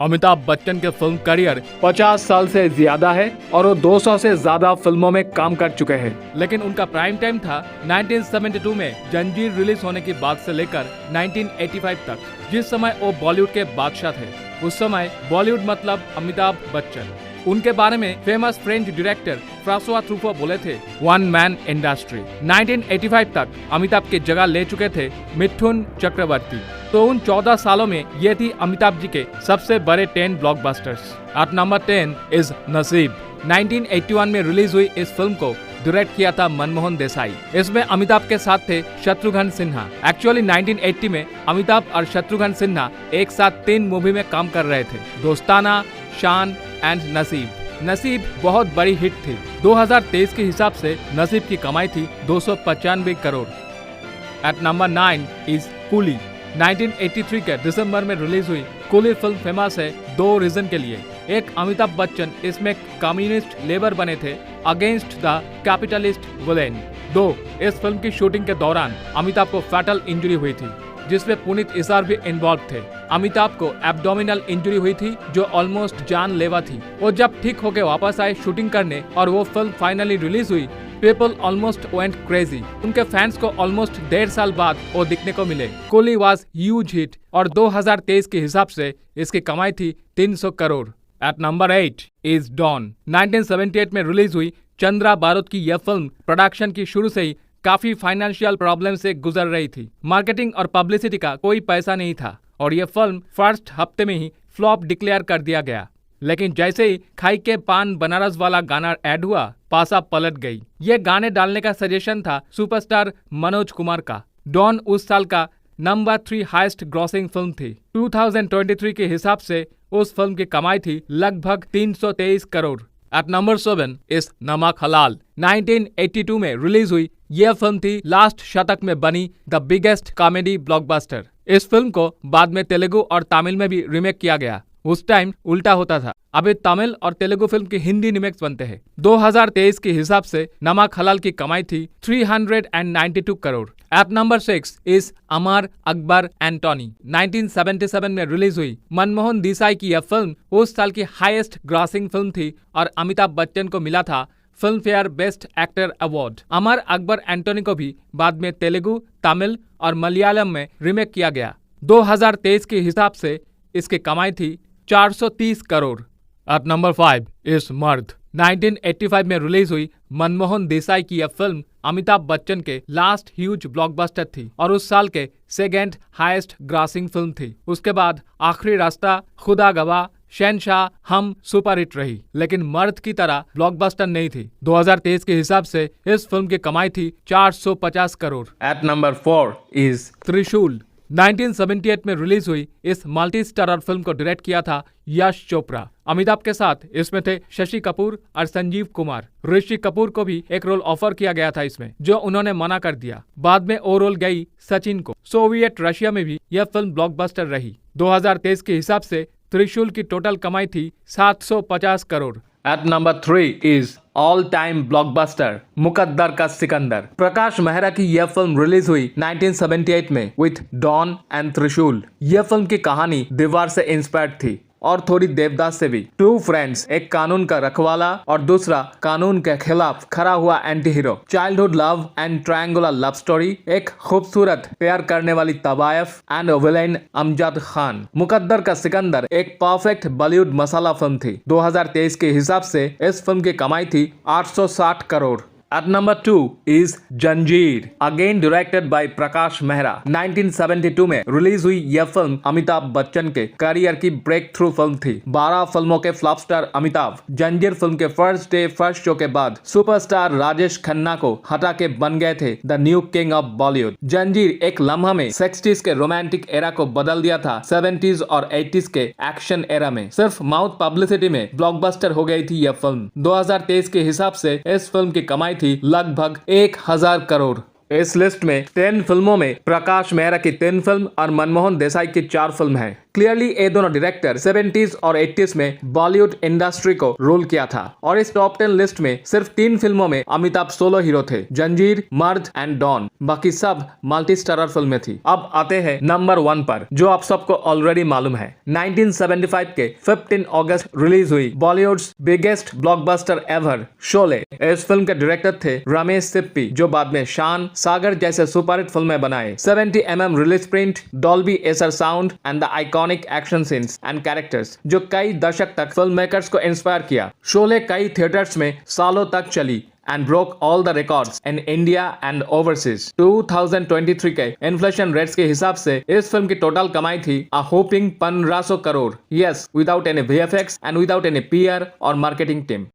अमिताभ बच्चन के film career 50 साल से ज्यादा है और वो 200 से ज्यादा फिल्मों में काम कर चुके हैं। लेकिन उनका प्राइम टाइम था 1972 में जंजीर रिलीज होने की बात से लेकर 1985 तक, जिस समय वो बॉलीवुड के बादशाह थे। उस समय बॉलीवुड मतलब अमिताभ बच्चन। उनके बारे में फेमस फ्रेंच डायरेक्टर फ्रांसोआ ट्रूफो बोले थे, वन मैन इंडस्ट्री। 1985 तक अमिताभ की जगह ले चुके थे मिथुन चक्रवर्ती। तो उन 14 सालों में ये थी अमिताभ जी के सबसे बड़े 10 ब्लॉकबस्टर्स। एट नंबर 10 इज नसीब। 1981 में रिलीज हुई इस फिल्म को डायरेक्ट किया था मनमोहन देसाई। इसमें अमिताभ के साथ थे शत्रुघ्न सिन्हा। एक्चुअली 1980 में अमिताभ और शत्रुघ्न सिन्हा एक साथ 3 मूवी में काम कर रहे थे, दोस्ताना, शान एंड नसीब। नसीब बहुत बड़ी हिट थी। 2023 के हिसाब से नसीब की कमाई थी 295 crore. At number 9 is Coolie. 1983 के दिसंबर में रिलीज हुई कूली फिल्म फेमस है 2 रीजन के लिए। एक, अमिताभ बच्चन इसमें कम्युनिस्ट लेबर बने थे अगेंस्ट द कैपिटलिस्ट विलेन। 2, इस फिल्म की शूटिंग के दौरान अमिताभ को फैटल इंजरी हुई थी, जिसमें पुनीत इसार भी इन्वॉल्व थे। अमिताभ को एब्डोमिनल इंजरी हुई थी जो ऑलमोस्ट जानलेवा थी। वो जब ठीक होकर वापस आए शूटिंग करने और वो फिल्म फाइनली रिलीज हुई, पीपल ऑलमोस्ट वेंट क्रेजी। उनके फैंस को ऑलमोस्ट 1.5 साल बाद वो दिखने को मिले। कूली वाज ह्यूज हिट और 2023 के हिसाब से इसकी कमाई थी 300 crore. At number 8 is Don. 1978 में रिलीज हुई चंद्रा बारूद की यह फिल्म प्रोडक्शन की शुरू से ही काफी फाइनेंशियल प्रॉब्लम से गुजर रही थी। मार्केटिंग और पब्लिसिटी का कोई पैसा नहीं था और यह फिल्म फर्स्ट हफ्ते में ही फ्लॉप डिक्लेयर कर दिया गया। लेकिन जैसे ही खाई के पान बनारस वाला गाना ऐड हुआ, पासा पलट गई। ये गाने डालने का सजेशन था सुपरस्टार मनोज कुमार का। डॉन उस साल का नंबर 3 हाईएस्ट ग्रॉसिंग फिल्म थी। 2023 के हिसाब से उस फिल्म की कमाई थी लगभग 323 करोड़। एट नंबर 7 इस नमक हलाल। 1982 में रिलीज हुई यह फिल्म थी लास्ट शतक में बनी द बिगेस्ट कॉमेडी ब्लॉकबस्टर। इस फिल्म को बाद में तेलुगु और तमिल में भी रीमेक किया गया। उस टाइम उल्टा होता था, अभी तमिल और तेलुगु फिल्म की हिंदी रीमेक्स बनते हैं। 2023 के हिसाब से नमक हलाल की कमाई थी 392 करोड़। एट नंबर 6 इज अमर अकबर एंटोनी। 1977 में रिलीज हुई मनमोहन देसाई की यह फिल्म उस साल की हाईएस्ट ग्रॉसिंग फिल्म थी और अमिताभ बच्चन को मिला था Filmfare best actor award. Amar Akbar Anthony को भी बाद में तेलुगु, तमिल और मलयालम में रीमेक किया गया। 2023 के हिसाब से इसकी कमाई थी 430 करोड़। एट नंबर 5 इज मर्द। 1985 में रिलीज हुई मनमोहन देसाई की यह फिल्म अमिताभ बच्चन के लास्ट ह्यूज ब्लॉकबस्टर थी और उस साल के सेकेंड हाईएस्ट ग्रॉसिंग फिल्म थी। उसके बाद आखिरी रास्ता, खुदा गवाह, शहनशाह, हम सुपर हिट रही, लेकिन मर्द की तरह ब्लॉकबस्टर नहीं थी। 2023 के हिसाब से इस फिल्म की कमाई थी 450 करोड़। एट नंबर 4 इज त्रिशूल। 1978 में रिलीज हुई इस मल्टी स्टारर फिल्म को डायरेक्ट किया था यश चोपड़ा। अमिताभ के साथ इसमें थे शशि कपूर और संजीव कुमार। ऋषि कपूर को भी एक रोल ऑफर किया गया था इसमें, जो उन्होंने मना कर दिया। बाद में वो रोल गई सचिन को। सोवियत रशिया में भी यह फिल्म ब्लॉकबस्टर रही। 2023 के हिसाब से त्रिशूल की टोटल कमाई थी 750 crore. At number 3 is all time blockbuster Muqaddar ka Sikandar. Prakash Mehra की यह फिल्म रिलीज हुई 1978 में विथ डॉन एंड त्रिशूल। यह फिल्म की कहानी दीवार से इंस्पायर्ड थी और थोड़ी देवदास से भी। 2 फ्रेंड्स, एक कानून का रखवाला और दूसरा कानून के खिलाफ खड़ा हुआ anti hero. Childhood love and triangular love story. एक खूबसूरत प्यार करने वाली तवायफ एंड विलेन अमजद खान। मुकद्दर का सिकंदर एक परफेक्ट बॉलीवुड मसाला फिल्म थी। 2023 के हिसाब से इस फिल्म की कमाई थी 860 करोड़। At number 2 is जंजीर, again directed by Prakash Mehra. 1972 में रिलीज हुई यह फिल्म अमिताभ बच्चन के करियर की ब्रेक थ्रू फिल्म थी। 12 फिल्मों के फ्लॉप स्टार अमिताभ जंजीर फिल्म के फर्स्ट डे फर्स्ट शो के बाद सुपरस्टार राजेश खन्ना को हटा के बन गए थे the new king of Bollywood. जंजीर एक लम्हा में 60s के रोमांटिक एरा को बदल दिया था 70s और 80s के एक्शन एरा में। सिर्फ माउथ पब्लिसिटी में ब्लॉकबस्टर हो गई थी यह फिल्म। 2023 के हिसाब से इस फिल्म की कमाई थी लगभग 1000 करोड़। इस लिस्ट में 10 फिल्मों में प्रकाश मेहरा की 3 फिल्म और मनमोहन देसाई की 4 फिल्म है। क्लियरली ये दोनों डायरेक्टर 70s और 80s में बॉलीवुड इंडस्ट्री को रूल किया था और इस टॉप 10 लिस्ट में सिर्फ 3 फिल्मों में अमिताभ सोलो हीरो थे, जंजीर, मर्द एंड डॉन। बाकी सब मल्टी स्टारर फिल्में थी। अब आते हैं नंबर 1 पर, जो आप सबको ऑलरेडी मालूम है। 1975 के 15 अगस्त रिलीज हुई Bollywoods biggest blockbuster ever, Sholay. इस फिल्म के डायरेक्टर थे रमेश सिप्पी, जो बाद में शान, सागर जैसे सुपरहिट फिल्में बनाए। 70 mm release print, Dolby Acer sound and the iconic action scenes and characters, जो कई दशक तक फिल्म मेकर्स को इंस्पायर किया। शोले कई थिएटर्स में सालों तक चली and broke all the records in India and overseas. 2023 के इन्फ्लेशन रेट्स के हिसाब से इस फिल्म की टोटल कमाई थी a whopping 1500 crore. Yes, without any VFX and without any PR और marketing team.